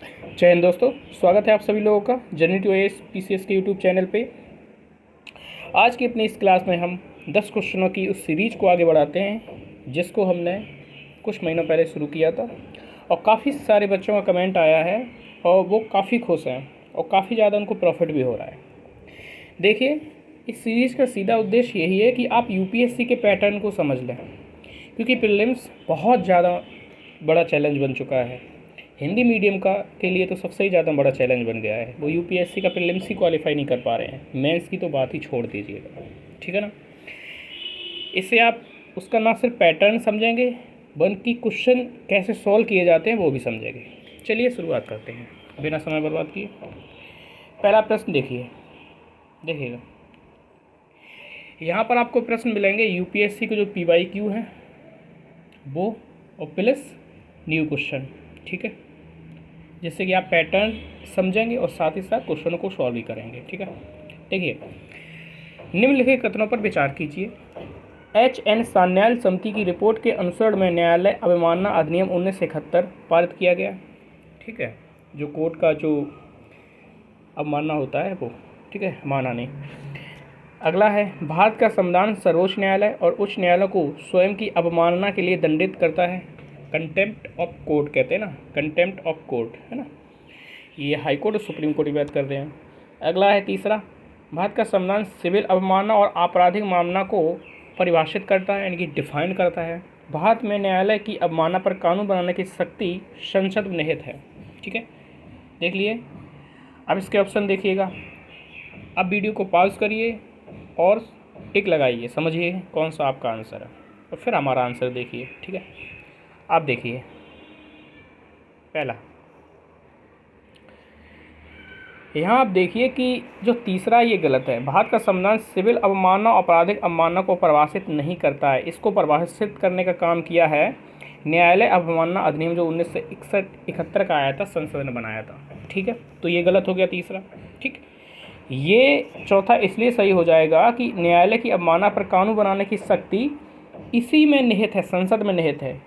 जय हिंद दोस्तों, स्वागत है आप सभी लोगों का जर्नी टू एएस पीसीएस के यूट्यूब चैनल पे। आज की अपनी इस क्लास में हम 10 क्वेश्चनों की उस सीरीज को आगे बढ़ाते हैं जिसको हमने कुछ महीनों पहले शुरू किया था और काफ़ी सारे बच्चों का कमेंट आया है और वो काफ़ी खुश हैं और काफ़ी ज़्यादा उनको प्रॉफिट भी हो रहा है। देखिए, इस सीरीज़ का सीधा उद्देश्य यही है कि आप यूपीएससी के पैटर्न को समझ लें, क्योंकि प्रीलिम्स बहुत ज़्यादा बड़ा चैलेंज बन चुका है। हिंदी मीडियम का के लिए तो सबसे ही ज़्यादा बड़ा चैलेंज बन गया है। वो यूपीएससी का प्रीलिम्स ही क्वालिफाई नहीं कर पा रहे हैं, मेंस की तो बात ही छोड़ दीजिएगा, ठीक है ना। इससे आप उसका ना सिर्फ पैटर्न समझेंगे बल्कि क्वेश्चन कैसे सॉल्व किए जाते हैं वो भी समझेंगे। चलिए शुरुआत करते हैं बिना समय बर्बाद किए। पहला प्रश्न देखिएगा, यहाँ पर आपको प्रश्न मिलेंगे यूपीएससी के जो पीवाईक्यू हैं वो और प्लस न्यू क्वेश्चन, ठीक है, जिससे कि आप पैटर्न समझेंगे और साथ ही साथ क्वेश्चनों को सॉल्व भी करेंगे, ठीक है। देखिए, निम्नलिखित कथनों पर विचार कीजिए। एच.एन. सान्याल समिति की रिपोर्ट के अनुसरण में न्यायालय अवमानना अधिनियम 1971 पारित किया गया, ठीक है, जो कोर्ट का जो अवमानना होता है वो, ठीक है, माना नहीं। अगला है, भारत का संविधान सर्वोच्च न्यायालय और उच्च न्यायालय को स्वयं की अवमानना के लिए दंडित करता है। कंटेम्प्ट ऑफ कोर्ट कहते हैं ना, कंटेम्प्ट ऑफ कोर्ट, है ना, ये हाई कोर्ट और सुप्रीम कोर्ट की बात कर रहे हैं। अगला है तीसरा, भारत का संविधान सिविल अवमानना और आपराधिक मामला को परिभाषित करता है, यानी कि डिफाइन करता है। भारत में न्यायालय की अवमानना पर कानून बनाने की शक्ति संसद में निहित है, ठीक है, देख लिए। अब इसके ऑप्शन देखिएगा। अब वीडियो को पॉज करिए और टिक लगाइए, समझिए कौन सा आपका आंसर है और फिर हमारा आंसर देखिए, ठीक है। आप देखिए, पहला, यहाँ आप देखिए कि जो तीसरा ये गलत है। भारत का संविधान सिविल अवमानना और आपराधिक अवमानना को परिभाषित नहीं करता है। इसको परिभाषित करने का काम किया है न्यायालय अवमानना अधिनियम, जो 1971 का आया था, संसद ने बनाया था, ठीक है। तो ये गलत हो गया तीसरा, ठीक। ये चौथा इसलिए सही हो जाएगा कि न्यायालय की अवमानना पर कानून बनाने की शक्ति इसी में निहित है, संसद में निहित है।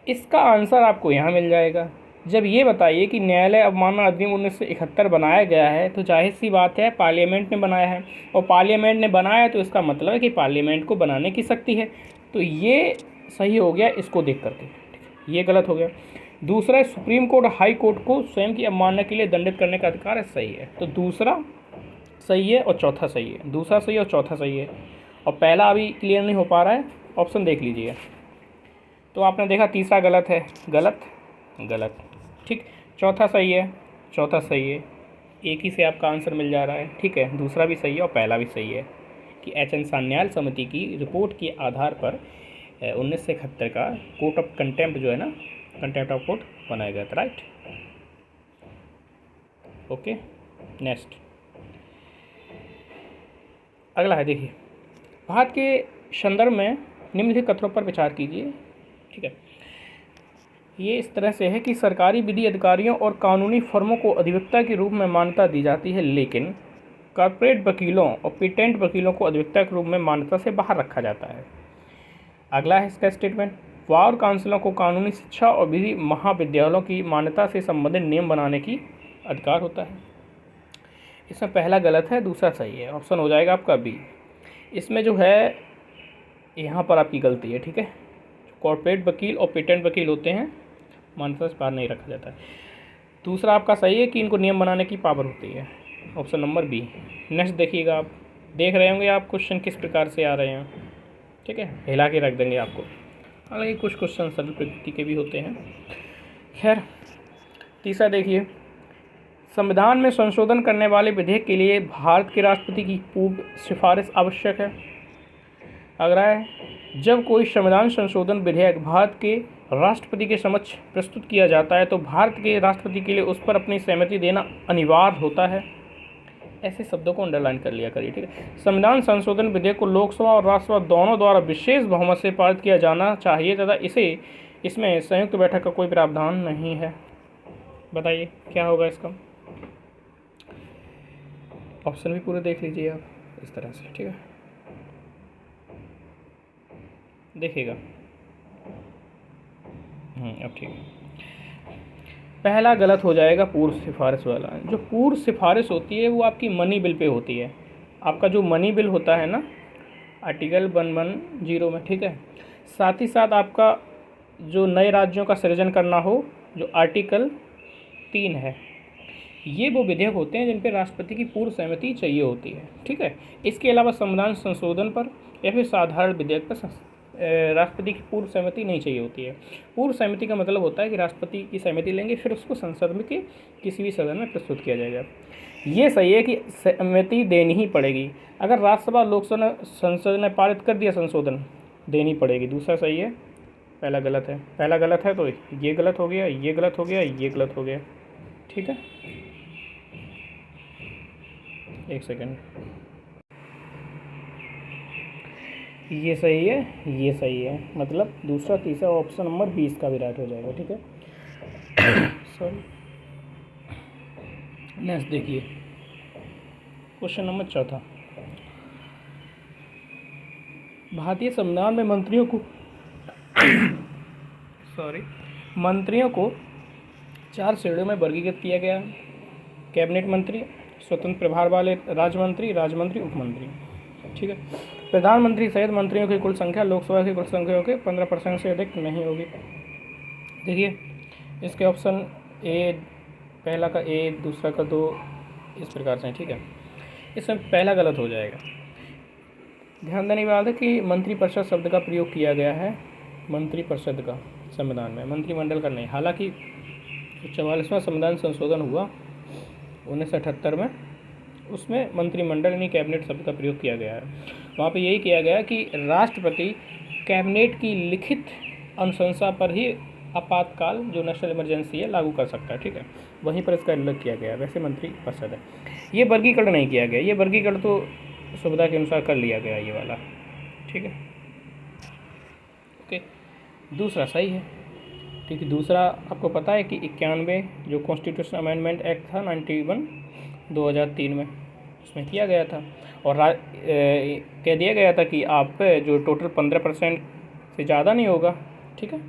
इसका आंसर आपको यहाँ मिल जाएगा। जब ये बताइए कि न्यायालय अवमानना अधिनियम 1971 बनाया गया है तो जाहिर सी बात है पार्लियामेंट ने बनाया है, और पार्लियामेंट ने बनाया तो इसका मतलब है कि पार्लियामेंट को बनाने की शक्ति है। तो ये सही हो गया इसको देख करके, ये गलत हो गया। दूसरा, सुप्रीम कोर्ट और हाई कोर्ट को स्वयं की अवमानना के लिए दंडित करने का अधिकार है, सही है। तो दूसरा सही है और चौथा सही है, दूसरा सही और चौथा सही है, और पहला अभी क्लियर नहीं हो पा रहा है, ऑप्शन देख लीजिए। तो आपने देखा तीसरा गलत है, गलत गलत, ठीक। चौथा सही है, चौथा सही है, एक ही से आपका आंसर मिल जा रहा है, ठीक है। दूसरा भी सही है और पहला भी सही है कि एच.एन. सान्याल समिति की रिपोर्ट के आधार पर 1971 का कोर्ट ऑफ कंटेम्प्ट जो है ना, कंटेम्प्ट ऑफ कोर्ट बनाया गया था, राइट। ओके, नेक्स्ट अगला है। देखिए, भारत के संदर्भ में निम्नलिखित कथनों पर विचार कीजिए, ठीक है। ये इस तरह से है कि सरकारी विधि अधिकारियों और कानूनी फर्मों को अधिवक्ता के रूप में मान्यता दी जाती है, लेकिन कॉर्पोरेट वकीलों और पेटेंट वकीलों को अधिवक्ता के रूप में मान्यता से बाहर रखा जाता है। अगला है इसका स्टेटमेंट, बार काउंसिलों को कानूनी शिक्षा और विधि महाविद्यालयों की मान्यता से संबंधित नियम बनाने की अधिकार होता है। इसमें पहला गलत है, दूसरा सही है, ऑप्शन हो जाएगा आपका बी। इसमें जो है यहाँ पर आपकी गलती है, ठीक है। कॉर्पोरेट वकील और पेटेंट वकील होते हैं, मान्यता से बाहर नहीं रखा जाता है। दूसरा आपका सही है कि इनको नियम बनाने की पावर होती है, ऑप्शन नंबर बी। नेक्स्ट देखिएगा, आप देख रहे होंगे आप क्वेश्चन किस प्रकार से आ रहे हैं, ठीक है, हिला के रख देंगे आपको। हालांकि कुछ क्वेश्चन सरल प्रकृति के भी होते हैं। खैर, तीसरा देखिए, संविधान में संशोधन करने वाले विधेयक के लिए भारत के राष्ट्रपति की पूर्व सिफारिश आवश्यक है। अगला है, जब कोई संविधान संशोधन विधेयक भारत के राष्ट्रपति के समक्ष प्रस्तुत किया जाता है तो भारत के राष्ट्रपति के लिए उस पर अपनी सहमति देना अनिवार्य होता है। ऐसे शब्दों को अंडरलाइन कर लिया करिए, ठीक है। संविधान संशोधन विधेयक को लोकसभा और राज्यसभा दोनों द्वारा विशेष बहुमत से पारित किया जाना चाहिए तथा इसमें संयुक्त बैठक का कोई प्रावधान नहीं है। बताइए क्या होगा इसका, ऑप्शन भी पूरे देख लीजिए आप इस तरह से, ठीक है, देखिएगा। अब ठीक है। पहला गलत हो जाएगा पूर्व सिफारिश वाला। जो पूर्व सिफारिश होती है वो आपकी मनी बिल पे होती है। आपका जो मनी बिल होता है ना आर्टिकल 110 में, ठीक है, साथ ही साथ आपका जो नए राज्यों का सृजन करना हो जो आर्टिकल 3 है, ये वो विधेयक होते हैं जिन पर राष्ट्रपति की पूर्व सहमति चाहिए होती है, ठीक है। इसके अलावा संविधान संशोधन पर या फिर साधारण विधेयक पर राष्ट्रपति की पूर्व सहमति नहीं चाहिए होती है। पूर्व सहमति का मतलब होता है कि राष्ट्रपति की सहमति लेंगे फिर उसको संसद में के किसी भी सदन में प्रस्तुत किया जाएगा। ये सही है कि सहमति देनी ही पड़ेगी। अगर राज्यसभा लोकसभा संसद ने पारित कर दिया संशोधन, देनी पड़ेगी। दूसरा सही है, पहला गलत है। पहला गलत है तो ये गलत हो गया, ये गलत हो गया, ये गलत हो गया, ठीक है। एक सेकेंड, ये सही है, ये सही है, मतलब दूसरा तीसरा ऑप्शन नंबर 20 का भी राइट हो जाएगा, ठीक है। सॉरी, नेक्स्ट देखिए क्वेश्चन नंबर 4। भारतीय संविधान में मंत्रियों को 4 श्रेणियों में वर्गीकृत किया गया है। कैबिनेट मंत्री, स्वतंत्र प्रभार वाले राज्य मंत्री, उप मंत्री, ठीक है। प्रधानमंत्री सहित मंत्रियों की कुल संख्या लोकसभा की कुल संख्या के 15% से अधिक नहीं होगी। देखिए इसके ऑप्शन ए, पहला का ए, दूसरा का 2, इस प्रकार से, ठीक है। इसमें पहला गलत हो जाएगा। ध्यान देने की बात है कि मंत्रिपरिषद शब्द का प्रयोग किया गया है, मंत्रिपरिषद का संविधान में, मंत्रिमंडल का नहीं। हालांकि 44वां संविधान संशोधन हुआ 1978 में, उसमें मंत्रिमंडल यानी कैबिनेट शब्द का प्रयोग किया गया है। वहाँ पे यही किया गया कि राष्ट्रपति कैबिनेट की लिखित अनुशंसा पर ही आपातकाल जो नेशनल इमरजेंसी है लागू कर सकता है, ठीक है। वहीं पर इसका उल्लेख किया गया है। वैसे मंत्रिपरिषद है, ये वर्गीकरण नहीं किया गया। ये वर्गीकरण तो सुविधा के अनुसार कर लिया गया ये वाला, ठीक है। ओके, दूसरा सही है, ठीक है। दूसरा आपको पता है कि 91 जो कॉन्स्टिट्यूशन अमेंडमेंट एक्ट था 91 2003 में, उसमें किया गया था और कह दिया गया था कि आप जो टोटल 15% से ज़्यादा नहीं होगा, ठीक है।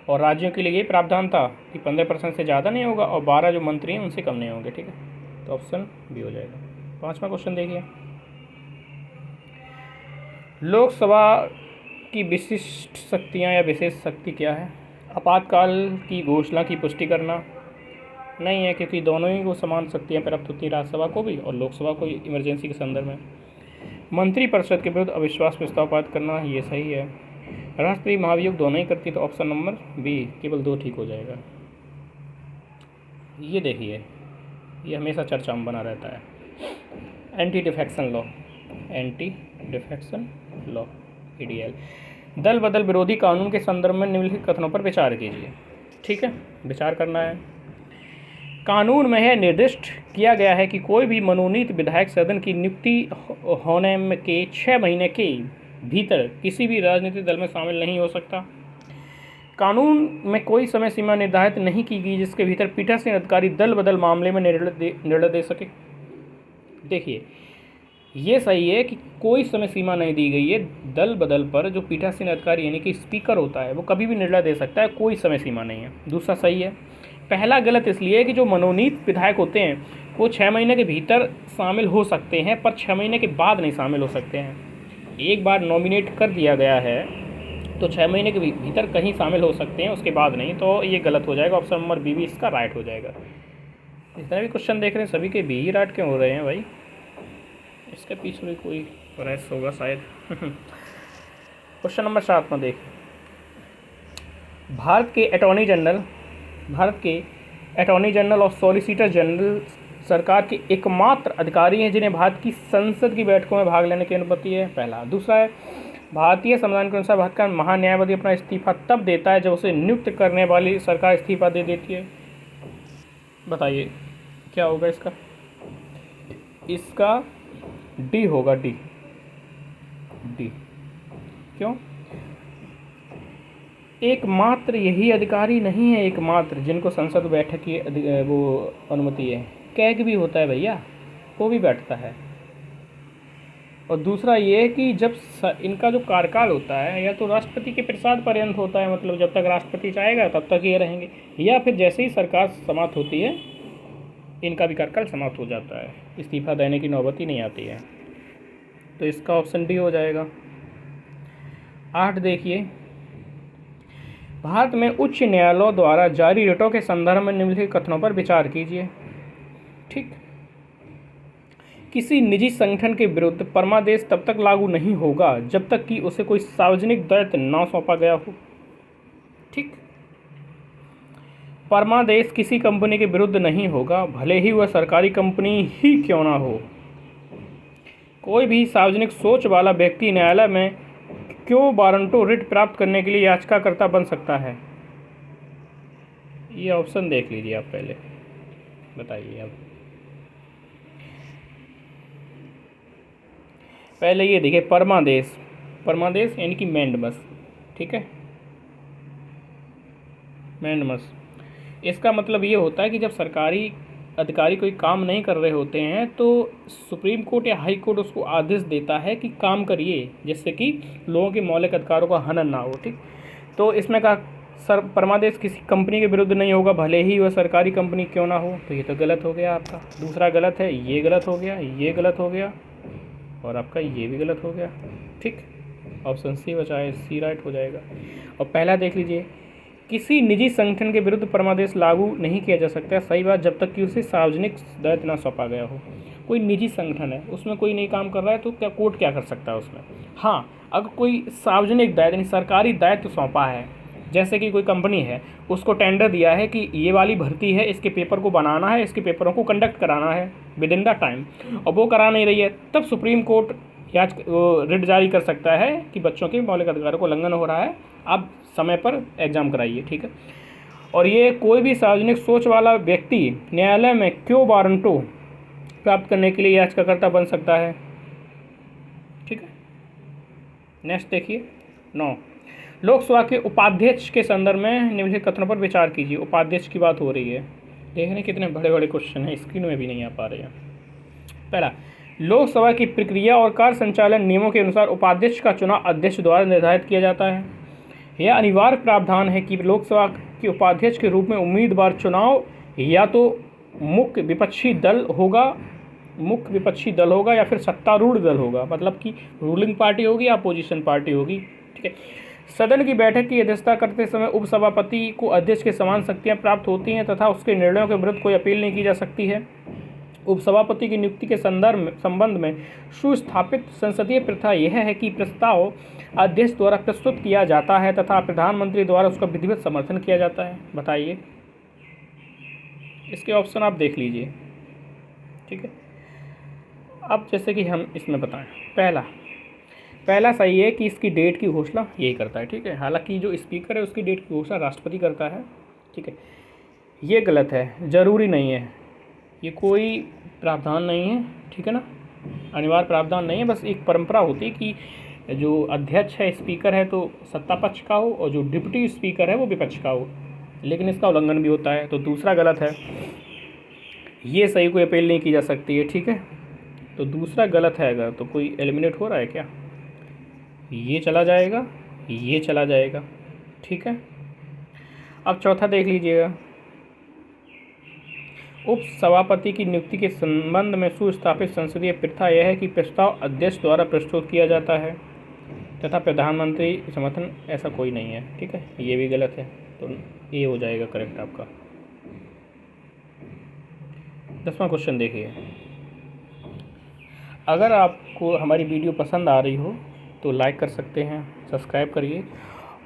और राज्यों के लिए ये प्रावधान था कि 15% से ज़्यादा नहीं होगा और 12 जो मंत्री हैं उनसे कम नहीं होंगे, ठीक है। तो ऑप्शन बी हो जाएगा। 5वां क्वेश्चन देखिए, लोकसभा की विशिष्ट शक्तियाँ या विशेष शक्ति क्या है? आपातकाल की घोषणा की पुष्टि करना नहीं है, क्योंकि दोनों ही को समान शक्तियाँ प्राप्त होती हैं, राज्यसभा को भी और लोकसभा को इमरजेंसी के संदर्भ में। मंत्रिपरिषद के विरुद्ध अविश्वास प्रस्ताव पारित करना, ये सही है। राष्ट्रपति महाभियोग दोनों ही करती है, तो ऑप्शन नंबर बी केवल 2 ठीक हो जाएगा। ये देखिए, ये हमेशा चर्चा में बना रहता है, anti defection law, anti defection law, EDL। दल बदल विरोधी कानून के संदर्भ में निम्नलिखित कथनों पर विचार कीजिए, ठीक है। विचार करना है। कानून में यह निर्दिष्ट किया गया है कि कोई भी मनोनीत विधायक सदन की नियुक्ति होने के 6 महीने के भीतर किसी भी राजनीतिक दल में शामिल नहीं हो सकता। कानून में कोई समय सीमा निर्धारित नहीं की गई जिसके भीतर पीठासीन अधिकारी दल बदल मामले में निर्णय दे सके। देखिए ये सही है कि कोई समय सीमा नहीं दी गई है दल बदल पर। जो पीठासीन अधिकारी यानी कि स्पीकर होता है वो कभी भी निर्णय दे सकता है, कोई समय सीमा नहीं है। दूसरा सही है। पहला गलत इसलिए है कि जो मनोनीत विधायक होते हैं वो 6 महीने के भीतर शामिल हो सकते हैं, पर 6 महीने के बाद नहीं शामिल हो सकते हैं। एक बार नॉमिनेट कर दिया गया है तो 6 महीने के भीतर कहीं शामिल हो सकते हैं, उसके बाद नहीं। तो ये गलत हो जाएगा, ऑप्शन नंबर बी भी इसका राइट हो जाएगा। जितने भी क्वेश्चन देख रहे हैं सभी के बी ही राइट क्यों हो रहे हैं भाई? इसके पीछे भी कोई प्रयास होगा शायद। क्वेश्चन नंबर 7 में देख, भारत के अटॉर्नी जनरल और सॉलिसिटर जनरल सरकार के एकमात्र अधिकारी हैं जिन्हें भारत की संसद की बैठकों में भाग लेने की अनुमति है, पहला। दूसरा है, भारतीय संविधान के अनुसार भारत का महान्यायवादी अपना इस्तीफा तब देता है जब उसे नियुक्त करने वाली सरकार इस्तीफा दे देती है। बताइए क्या होगा इसका? इसका डी होगा, डी। क्यों? एकमात्र यही अधिकारी नहीं है, एकमात्र जिनको संसद बैठक की वो अनुमति है। कैग भी होता है भैया, वो भी बैठता है। और दूसरा ये है कि जब इनका जो कार्यकाल होता है या तो राष्ट्रपति के प्रसाद पर्यंत होता है, मतलब जब तक राष्ट्रपति चाहेगा तब तक ये रहेंगे, या फिर जैसे ही सरकार समाप्त होती है इनका भी कार्यकाल समाप्त हो जाता है, इस्तीफा देने की नौबत ही नहीं आती है। तो इसका ऑप्शन डी हो जाएगा। 8 देखिए, भारत में उच्च न्यायालयों द्वारा जारी रिटों के संदर्भ में निम्नलिखित कथनों पर विचार कीजिए। ठीक, किसी निजी संगठन के विरुद्ध परमादेश तब तक लागू नहीं होगा जब तक कि उसे कोई सार्वजनिक दायित्व न सौंपा गया हो। ठीक, परमादेश किसी कंपनी के विरुद्ध नहीं होगा, भले ही वह सरकारी कंपनी ही क्यों ना हो। कोई भी सार्वजनिक सोच वाला व्यक्ति न्यायालय में क्यों वारंटो रिट प्राप्त करने के लिए याचिकाकर्ता बन सकता है। ये ऑप्शन देख लीजिए आप, पहले बताइए। अब पहले ये देखिए, परमादेश, परमादेश यानी कि मैंडमस। ठीक है, मैंडमस, इसका मतलब ये होता है कि जब सरकारी अधिकारी कोई काम नहीं कर रहे होते हैं तो सुप्रीम कोर्ट या हाई कोर्ट उसको आदेश देता है कि काम करिए, जिससे कि लोगों के मौलिक अधिकारों का हनन ना हो। ठीक, तो इसमें कहा सर परमादेश किसी कंपनी के विरुद्ध नहीं होगा, भले ही वह सरकारी कंपनी क्यों ना हो। तो ये तो गलत हो गया आपका, दूसरा गलत है, ये गलत हो गया, ये गलत हो गया, और आपका ये भी गलत हो गया। ठीक, ऑप्शन सी बचा है, सी राइट हो जाएगा। और पहला देख लीजिए, किसी निजी संगठन के विरुद्ध परमादेश लागू नहीं किया जा सकता, सही बात, जब तक कि उसे सार्वजनिक दायित्व न सौंपा गया हो। कोई निजी संगठन है, उसमें कोई नहीं काम कर रहा है तो क्या कोर्ट क्या कर सकता है उसमें। हाँ, अगर कोई सार्वजनिक दायित्व यानी सरकारी दायित्व सौंपा है, जैसे कि कोई कंपनी है, उसको टेंडर दिया है कि ये वाली भर्ती है, इसके पेपर को बनाना है, इसके पेपरों को कंडक्ट कराना है विद इन द टाइम, और वो करा नहीं रही है, तब सुप्रीम कोर्ट रिट जारी कर सकता है कि बच्चों के मौलिक अधिकारों को उल्लंघन हो रहा है, आप समय पर एग्ज़ाम कराइए। ठीक है, और ये कोई भी सार्वजनिक सोच वाला व्यक्ति न्यायालय में क्यों वारंटो प्राप्त करने के लिए याचिकाकर्ता बन सकता है। ठीक है, नेक्स्ट देखिए 9, लोकसभा के उपाध्यक्ष के संदर्भ में निम्नलिखित कथनों पर विचार कीजिए। उपाध्यक्ष की बात हो रही है, देख रहे कितने बड़े बड़े क्वेश्चन हैं, स्क्रीन में भी नहीं आ पा रहे हैं। पहला, लोकसभा की प्रक्रिया और कार्य संचालन नियमों के अनुसार उपाध्यक्ष का चुनाव अध्यक्ष द्वारा निर्धारित किया जाता है। यह अनिवार्य प्रावधान है कि लोकसभा के उपाध्यक्ष के रूप में उम्मीदवार चुनाव या तो मुख्य विपक्षी दल होगा या फिर सत्तारूढ़ दल होगा, मतलब कि रूलिंग पार्टी होगी या अपोजिशन पार्टी होगी। ठीक है, सदन की बैठक की अध्यक्षता करते समय उपसभापति को अध्यक्ष के समान शक्तियां प्राप्त होती हैं तथा उसके निर्णयों के विरुद्ध कोई अपील नहीं की जा सकती है। उपसभापति की नियुक्ति के संबंध में सुस्थापित संसदीय प्रथा यह है कि प्रस्ताव अध्यक्ष द्वारा प्रस्तुत किया जाता है तथा प्रधानमंत्री द्वारा उसका विधिवत समर्थन किया जाता है। बताइए, इसके ऑप्शन आप देख लीजिए। ठीक है, अब जैसे कि हम इसमें बताएं, पहला सही है कि इसकी डेट की घोषणा यही करता है। ठीक है, हालांकि जो स्पीकर है उसकी डेट की घोषणा राष्ट्रपति करता है। ठीक है, ये गलत है, ज़रूरी नहीं है, ये कोई प्रावधान नहीं है। ठीक है ना, अनिवार्य प्रावधान नहीं है, बस एक परंपरा होती है कि जो अध्यक्ष है, स्पीकर है, तो सत्ता पक्ष का हो और जो डिप्टी स्पीकर है वो विपक्ष का हो, लेकिन इसका उल्लंघन भी होता है। तो दूसरा गलत है, ये सही, कोई अपील नहीं की जा सकती है। ठीक है, तो दूसरा गलत है। अगर तो कोई एलिमिनेट हो रहा है क्या, ये चला जाएगा, ये चला जाएगा। ठीक है, अब चौथा देख लीजिएगा, उप सभापति की नियुक्ति के संबंध में सुस्थापित संसदीय प्रथा यह है कि प्रस्ताव अध्यक्ष द्वारा प्रस्तुत किया जाता है तथा प्रधानमंत्री समर्थन ऐसा कोई नहीं है। ठीक है, ये भी गलत है, तो ये हो जाएगा करेक्ट आपका। 10वां क्वेश्चन देखिए, अगर आपको हमारी वीडियो पसंद आ रही हो तो लाइक कर सकते हैं, सब्सक्राइब करिए,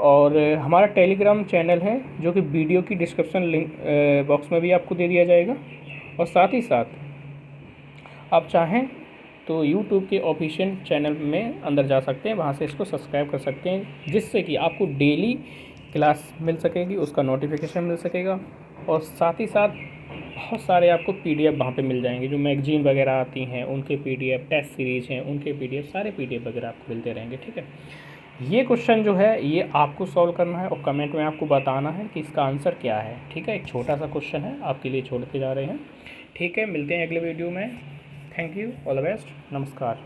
और हमारा टेलीग्राम चैनल है जो कि वीडियो की डिस्क्रिप्शन लिंक बॉक्स में भी आपको दे दिया जाएगा, और साथ ही साथ आप चाहें तो यूट्यूब के ऑफिशियल चैनल में अंदर जा सकते हैं, वहाँ से इसको सब्सक्राइब कर सकते हैं, जिससे कि आपको डेली क्लास मिल सकेगी, उसका नोटिफिकेशन मिल सकेगा, और साथ ही साथ बहुत सारे आपको PDF वहाँ पे मिल जाएंगे, जो मैगजीन वगैरह आती हैं उनके PDF, टेस्ट सीरीज हैं उनके PDF, सारे PDF वगैरह आपको मिलते रहेंगे। ठीक है, ये क्वेश्चन जो है ये आपको सॉल्व करना है और कमेंट में आपको बताना है कि इसका आंसर क्या है। ठीक है, एक छोटा सा क्वेश्चन है, आपके लिए छोड़ते जा रहे हैं। ठीक है, मिलते हैं अगले वीडियो में। Thank you, all the best, नमस्कार।